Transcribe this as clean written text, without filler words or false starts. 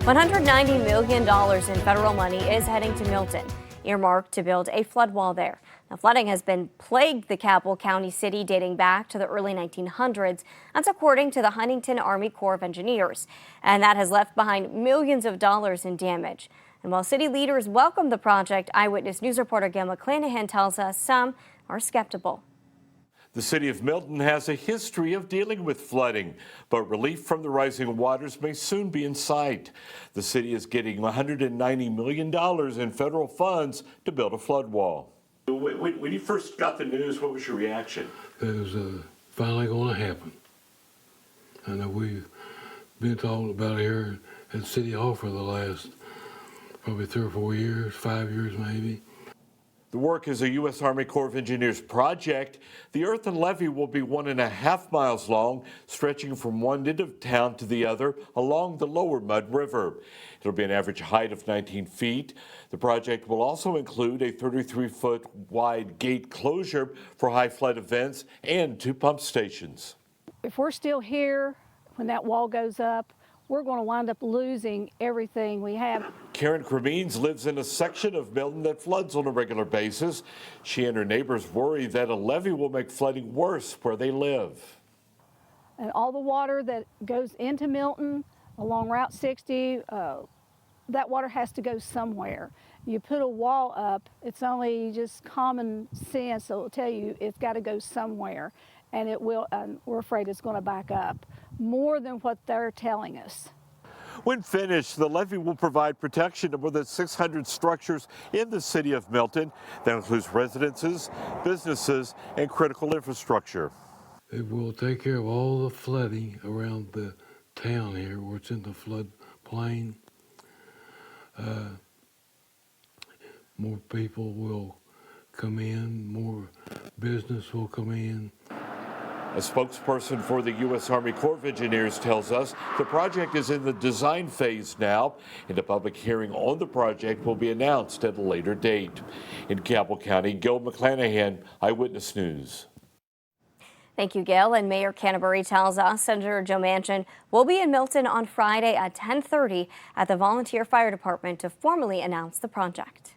$190 million in federal money is heading to Milton, earmarked to build a flood wall there. Now, flooding has been plagued the capital county city dating back to the early 1900s. That's according to the Huntington Army Corps of Engineers. And that has left behind millions of dollars in damage. And while city leaders welcome the project, Eyewitness News reporter Gail McClanahan tells us some are skeptical. The city of Milton has a history of dealing with flooding, but relief from the rising waters may soon be in sight. The city is getting $190 million in federal funds to build a flood wall. When you first got the news, what was your reaction? It was finally going to happen. I know we've been talking about it here at City Hall for the last probably 3 or 4 years, 5 years maybe. The work is a U.S. Army Corps of Engineers project. The earthen levee will be 1.5 miles long, stretching from one end of town to the other along the lower Mud River. It'll be an average height of 19 feet. The project will also include a 33-foot wide gate closure for high flood events and 2 pump stations. If we're still here when that wall goes up, we're going to wind up losing everything we have. Karen Cremines lives in a section of Milton that floods on a regular basis. She and her neighbors worry that a levee will make flooding worse where they live. And all the water that goes into Milton along Route 60, that water has to go somewhere. You put a wall up, it's only just common sense that will tell you it's got to go somewhere, and it will. We're afraid it's going to back up more than what they're telling us. When finished, the levee will provide protection to more than 600 structures in the city of Milton. That includes residences, businesses, and critical infrastructure. It will take care of all the flooding around the town here where it's in the flood plain. More people will come in, more business will come in. A spokesperson for the U.S. Army Corps of Engineers tells us the project is in the design phase now, and a public hearing on the project will be announced at a later date. In Campbell County, Gail McClanahan, Eyewitness News. Thank you, Gail. And Mayor Canterbury tells us Senator Joe Manchin will be in Milton on Friday at 10:30 at the Volunteer Fire Department to formally announce the project.